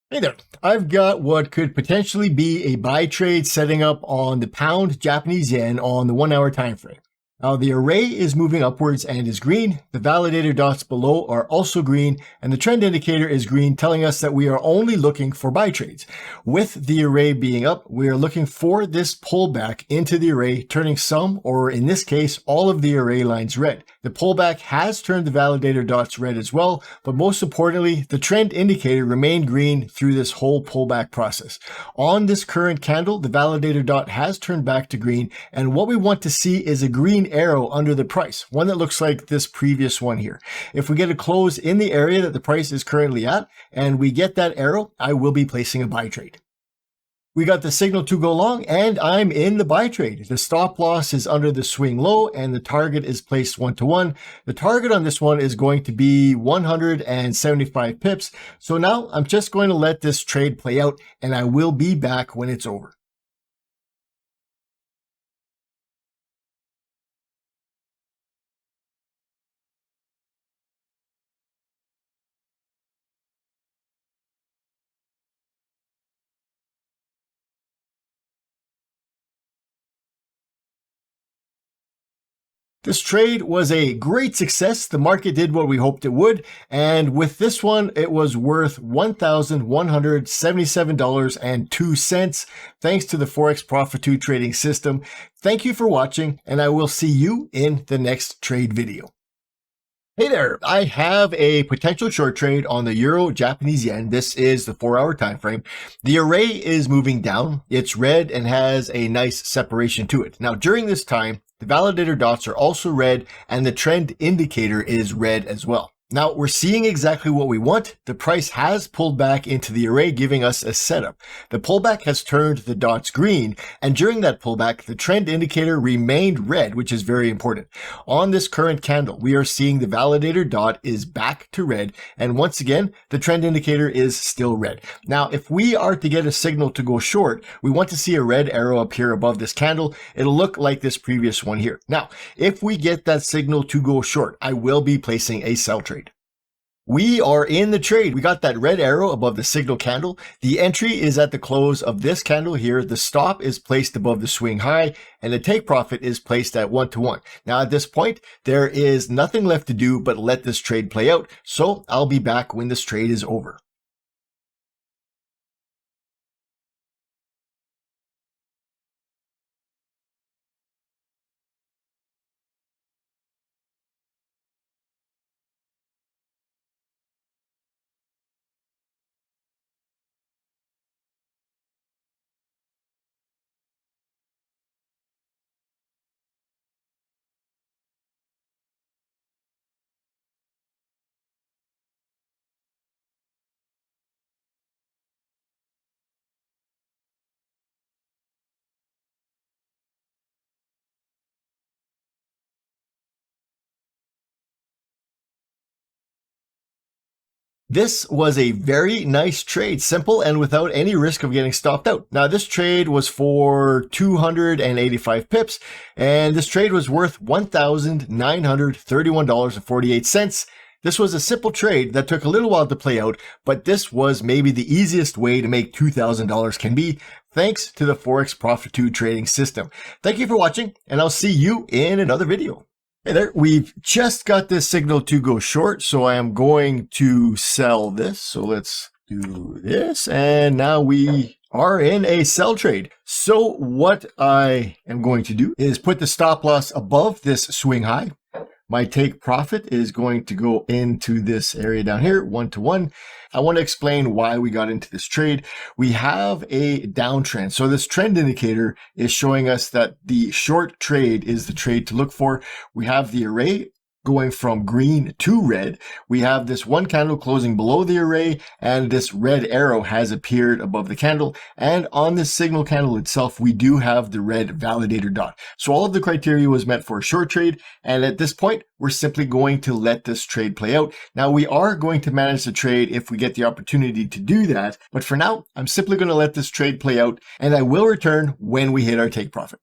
Hey there, I've got what could potentially be a buy trade setting up on the pound Japanese yen on the 1 hour time frame. Now the array is moving upwards and is green. The validator dots below are also green, and the trend indicator is green, telling us that we are only looking for buy trades. With the array being up, we are looking for this pullback into the array, turning some, or in this case, all of the array lines red. The pullback has turned the validator dots red as well, but most importantly, the trend indicator remained green through this whole pullback process. On this current candle, the validator dot has turned back to green, and what we want to see is a green arrow under the price, one that looks like this previous one here. If we get a close in the area that the price is currently at, and we get that arrow, I will be placing a buy trade. We got the signal to go long, and I'm in the buy trade. The stop loss is under the swing low, and the target is placed 1-to-1. The target on this one is going to be 175 pips. So now I'm just going to let this trade play out, and I will be back when it's over. This trade was a great success. The market did what we hoped it would. And with this one, it was worth $1,177.02 thanks to the FX Profitude trading system. Thank you for watching, and I will see you in the next trade video. Hey there, I have a potential short trade on the Euro Japanese yen. This is the 4 hour time frame. The array is moving down. It's red and has a nice separation to it. Now, during this time, the validator dots are also red and the trend indicator is red as well. Now we're seeing exactly what we want. The price has pulled back into the array, giving us a setup. The pullback has turned the dots green, and during that pullback, the trend indicator remained red, which is very important. On this current candle, we are seeing the validator dot is back to red, and once again, the trend indicator is still red. Now, if we are to get a signal to go short, we want to see a red arrow appear above this candle. It'll look like this previous one here. Now, if we get that signal to go short, I will be placing a sell trade. We are in the trade. We got that red arrow above the signal candle. The entry is at the close of this candle here. The stop is placed above the swing high, and the take profit is placed at 1-to-1. Now at this point, there is nothing left to do but let this trade play out. So I'll be back when this trade is over. This was a very nice trade, simple and without any risk of getting stopped out. Now, this trade was for 285 pips, and this trade was worth $1,931.48. This was a simple trade that took a little while to play out, but this was maybe the easiest way to make $2,000 can be, thanks to the FX Profitude trading system. Thank you for watching, and I'll see you in another video. Hey there, we've just got this signal to go short, so I am going to sell this. So let's do this, and now we are in a sell trade. So what I am going to do is put the stop loss above this swing high. My take profit is going to go into this area down here, 1-to-1. I want to explain why we got into this trade. We have a downtrend. So this trend indicator is showing us that the short trade is the trade to look for. We have the array going from green to red. We have this one candle closing below the array, and this red arrow has appeared above the candle. And on this signal candle itself, we do have the red validator dot. So all of the criteria was met for a short trade. And at this point, we're simply going to let this trade play out. Now, we are going to manage the trade if we get the opportunity to do that. But for now, I'm simply going to let this trade play out, and I will return when we hit our take profit.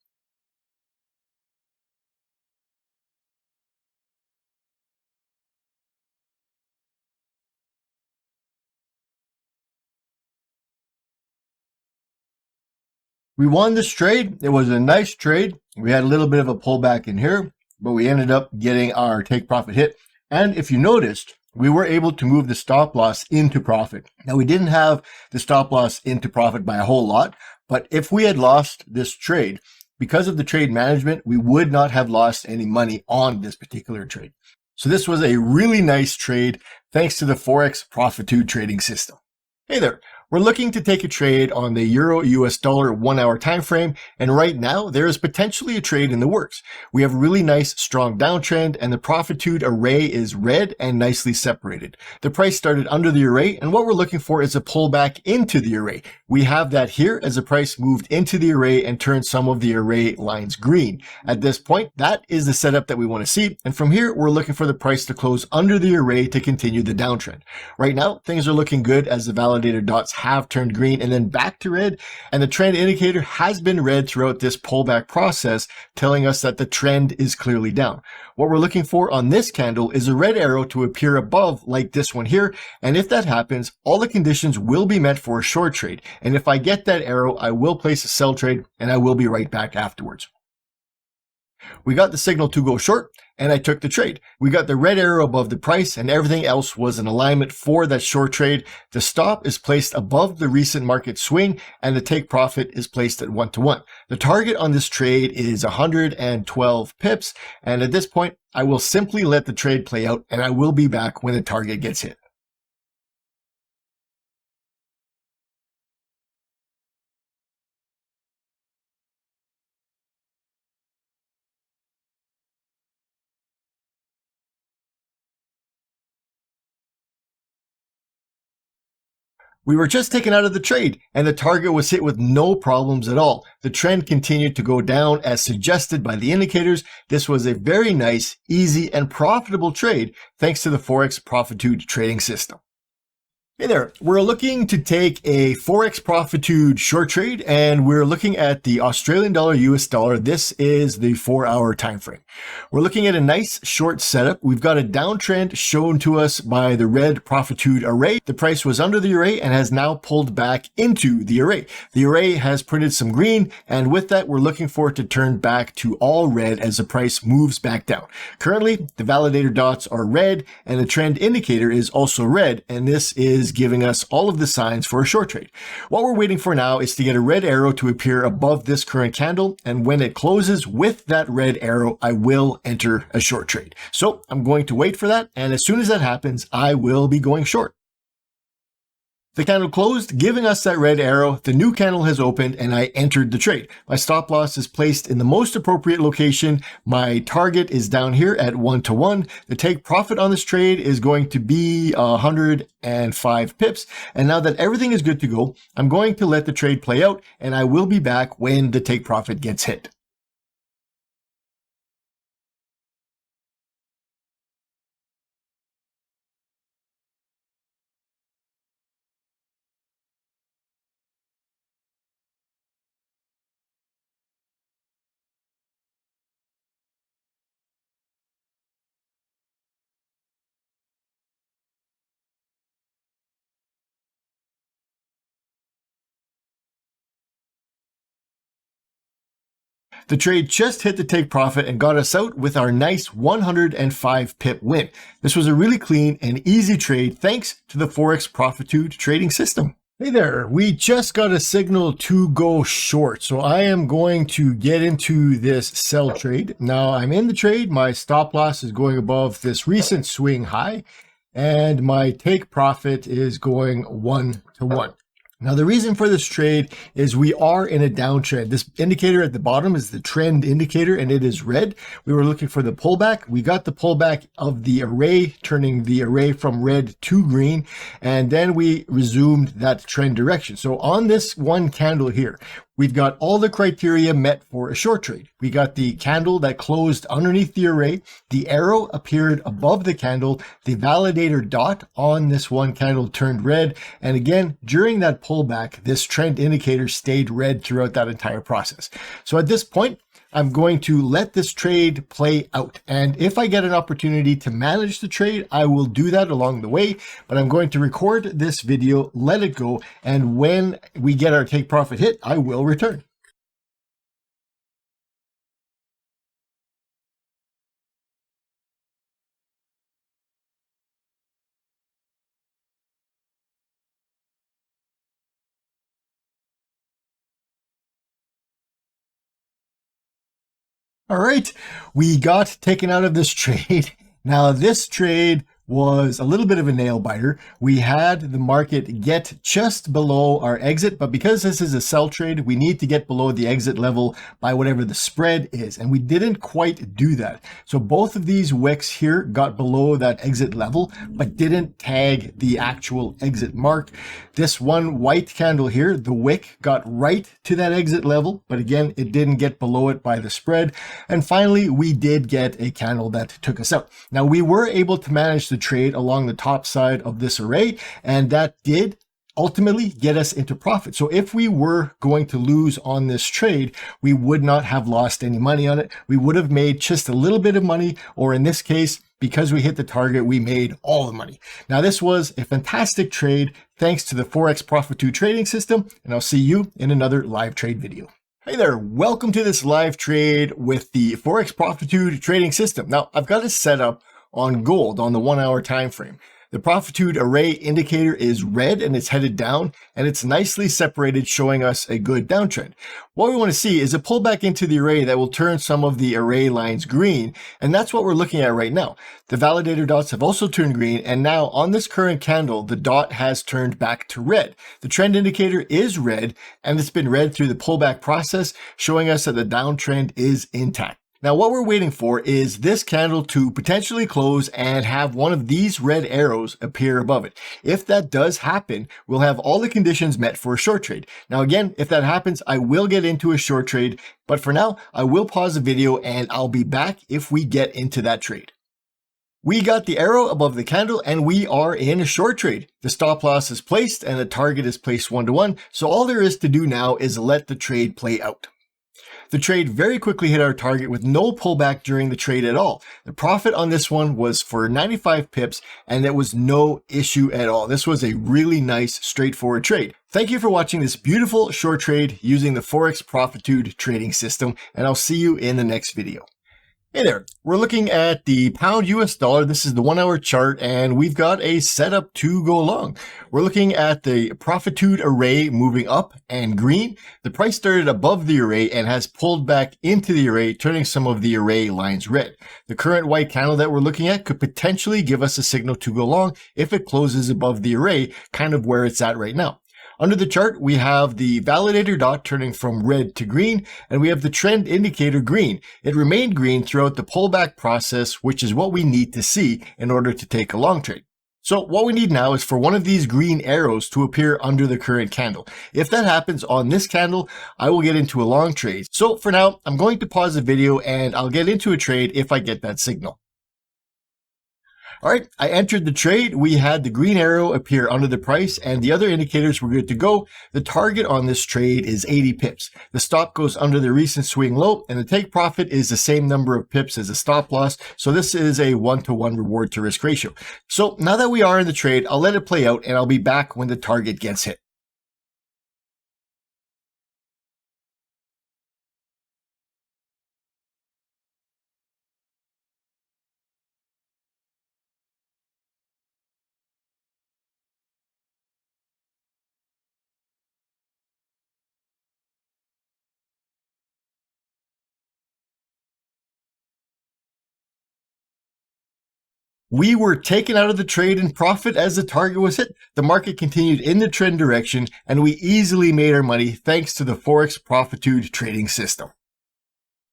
We won this trade. It was a nice trade. We had a little bit of a pullback in here, but we ended up getting our take profit hit. And if you noticed, we were able to move the stop loss into profit. Now, we didn't have the stop loss into profit by a whole lot, but if we had lost this trade, because of the trade management, we would not have lost any money on this particular trade. So this was a really nice trade thanks to the Forex Profitude trading system. Hey there. We're looking to take a trade on the Euro US dollar 1 hour time frame, and right now there is potentially a trade in the works. We have a really nice strong downtrend, and the Profitude array is red and nicely separated. The price started under the array, and what we're looking for is a pullback into the array. We have that here as the price moved into the array and turned some of the array lines green. At this point, that is the setup that we want to see, and from here we're looking for the price to close under the array to continue the downtrend. Right now, things are looking good as the validator dots have turned green and then back to red, and the trend indicator has been red throughout this pullback process, telling us that the trend is clearly down. What we're looking for on this candle is a red arrow to appear above like this one here, and if that happens, all the conditions will be met for a short trade, and if I get that arrow, I will place a sell trade and I will be right back afterwards. We got the signal to go short, and I took the trade. We got the red arrow above the price, and everything else was in alignment for that short trade. The stop is placed above the recent market swing, and the take profit is placed at 1-to-1. The target on this trade is 112 pips, and at this point, I will simply let the trade play out, and I will be back when the target gets hit. We were just taken out of the trade, and the target was hit with no problems at all. The trend continued to go down as suggested by the indicators. This was a very nice, easy, and profitable trade thanks to the Forex Profitude trading system. Hey there, we're looking to take a Forex Profitude short trade, and we're looking at the Australian dollar US dollar. This is the 4-hour time frame. We're looking at a nice short setup. We've got a downtrend shown to us by the red Profitude array. The price was under the array and has now pulled back into the array. The array has printed some green, and with that, we're looking for it to turn back to all red as the price moves back down. Currently, the validator dots are red, and the trend indicator is also red, and this is giving us all of the signs for a short trade. What we're waiting for now is to get a red arrow to appear above this current candle, and when it closes with that red arrow, I will enter a short trade. So I'm going to wait for that, and as soon as that happens, I will be going short. The candle closed, giving us that red arrow. The new candle has opened and I entered the trade. My stop loss is placed in the most appropriate location. My target is down here at 1-to-1. The take profit on this trade is going to be 105 pips. And now that everything is good to go, I'm going to let the trade play out, and I will be back when the take profit gets hit. The trade just hit the take profit and got us out with our nice 105 pip win. This was a really clean and easy trade thanks to the Forex Profitude trading system. Hey there, we just got a signal to go short, so I am going to get into this sell trade. Now I'm in the trade, my stop loss is going above this recent swing high, and my take profit is going 1-to-1. Now, the reason for this trade is we are in a downtrend. This indicator at the bottom is the trend indicator, and it is red. We were looking for the pullback. We got the pullback of the array, turning the array from red to green, and then we resumed that trend direction. So on this one candle here, we've got all the criteria met for a short trade. We got the candle that closed underneath the array. The arrow appeared above the candle. The validator dot on this one candle turned red. And again, during that pullback, this trend indicator stayed red throughout that entire process. So at this point, I'm going to let this trade play out. And if I get an opportunity to manage the trade, I will do that along the way. But I'm going to record this video, let it go, and when we get our take profit hit, I will return. All right, we got taken out of this trade. Now, this trade was a little bit of a nail biter. We had the market get just below our exit, but because this is a sell trade, we need to get below the exit level by whatever the spread is, and we didn't quite do that. So both of these wicks here got below that exit level, but didn't tag the actual exit mark. This one white candle here, the wick got right to that exit level, but again, it didn't get below it by the spread. And finally, we did get a candle that took us out. Now, we were able to manage the trade along the top side of this array, and that did ultimately get us into profit. So if we were going to lose on this trade, we would not have lost any money on it. We would have made just a little bit of money, or in this case, because we hit the target, we made all the money. Now, this was a fantastic trade thanks to the FX Profitude trading system, and I'll see you in another live trade video. Hey there, welcome to this live trade with the FX Profitude trading system. Now, I've got it set up on gold on the 1 hour time frame. The Profitude array indicator is red and it's headed down, and it's nicely separated, showing us a good downtrend. What we want to see is a pullback into the array that will turn some of the array lines green, and that's what we're looking at right now. The validator dots have also turned green, and now on this current candle, the dot has turned back to red. The trend indicator is red, and it's been red through the pullback process, showing us that the downtrend is intact. Now, what we're waiting for is this candle to potentially close and have one of these red arrows appear above it. If that does happen, we'll have all the conditions met for a short trade. Now, again, if that happens, I will get into a short trade, but for now, I will pause the video and I'll be back if we get into that trade. We got the arrow above the candle and we are in a short trade. The stop loss is placed and the target is placed 1-to-1. So all there is to do now is let the trade play out. The trade very quickly hit our target with no pullback during the trade at all. The profit on this one was for 95 pips, and there was no issue at all. This was a really nice, straightforward trade. Thank you for watching this beautiful short trade using the FX Profitude trading system, and I'll see you in the next video. Hey there, we're looking at the pound US dollar. This is the 1 hour chart, and we've got a setup to go along. We're looking at the Profitude array moving up and green. The price started above the array and has pulled back into the array, turning some of the array lines red. The current white candle that we're looking at could potentially give us a signal to go long if it closes above the array, kind of where it's at right now. Under the chart, we have the validator dot turning from red to green, and we have the trend indicator green. It remained green throughout the pullback process, which is what we need to see in order to take a long trade. So what we need now is for one of these green arrows to appear under the current candle. If that happens on this candle, I will get into a long trade. So for now, I'm going to pause the video and I'll get into a trade if I get that signal. All right, I entered the trade. We had the green arrow appear under the price and the other indicators were good to go. The target on this trade is 80 pips. The stop goes under the recent swing low and the take profit is the same number of pips as the stop loss. So this is a 1-to-1 reward to risk ratio. So now that we are in the trade, I'll let it play out and I'll be back when the target gets hit. We were taken out of the trade in profit as the target was hit. The market continued in the trend direction, and we easily made our money thanks to the FX Profitude trading system.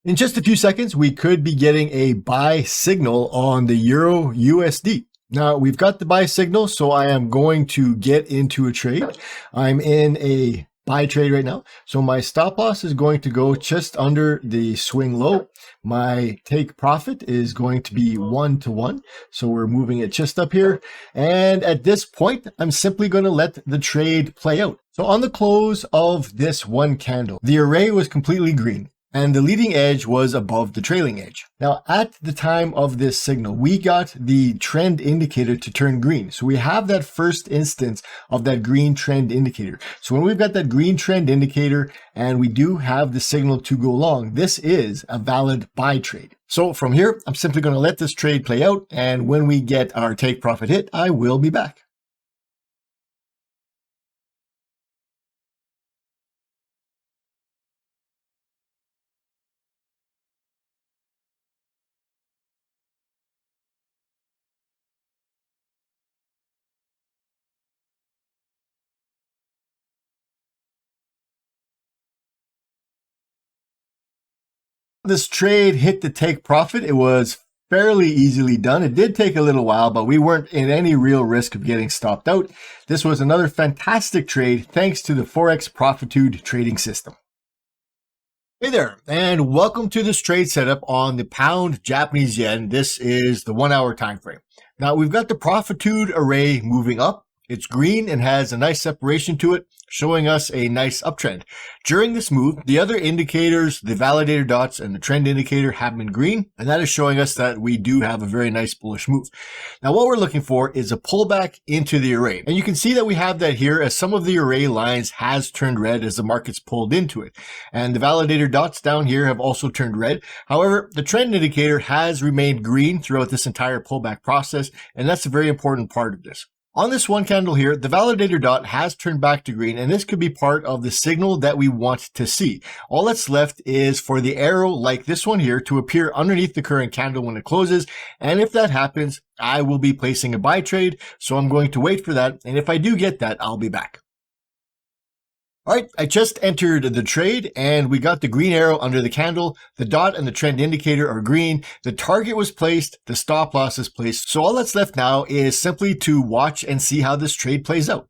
In just a few seconds, we could be getting a buy signal on the Euro USD. Now, we've got the buy signal, so I am going to get into a trade. I'm in a buy trade right now. So my stop loss is going to go just under the swing low. My take profit is going to be 1-to-1. So we're moving it just up here. And at this point, I'm simply going to let the trade play out. So on the close of this one candle, the array was completely green, and the leading edge was above the trailing edge. Now, at the time of this signal, we got the trend indicator to turn green. So we have that first instance of that green trend indicator. So when we've got that green trend indicator and we do have the signal to go long, this is a valid buy trade. So from here, I'm simply going to let this trade play out. And when we get our take profit hit, I will be back. This trade hit the take profit. It was fairly easily done. It did take a little while, but we weren't in any real risk of getting stopped out. This was another fantastic trade thanks to the FX Profitude trading system. Hey there, and welcome to this trade setup on the pound Japanese yen. This is the 1 hour time frame. Now we've got the Profitude array moving up. It's green and has a nice separation to it, showing us a nice uptrend. During this move, the other indicators, the validator dots and the trend indicator have been green, and that is showing us that we do have a very nice bullish move. Now what we're looking for is a pullback into the array. And you can see that we have that here as some of the array lines has turned red as the market's pulled into it. And the validator dots down here have also turned red. However, the trend indicator has remained green throughout this entire pullback process, and that's a very important part of this. On this one candle here, the validator dot has turned back to green, and this could be part of the signal that we want to see. All that's left is for the arrow like this one here to appear underneath the current candle when it closes. And if that happens, I will be placing a buy trade. So I'm going to wait for that. And if I do get that, I'll be back. All right, I just entered the trade and we got the green arrow under the candle. The dot and the trend indicator are green. The target was placed, the stop loss is placed. So all that's left now is simply to watch and see how this trade plays out.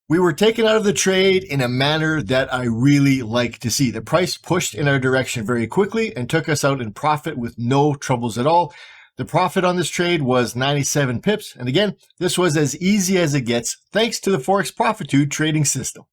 We were taken out of the trade in a manner that I really like to see. The price pushed in our direction very quickly and took us out in profit with no troubles at all. The profit on this trade was 97 pips. And again, this was as easy as it gets thanks to the FX Profitude trading system.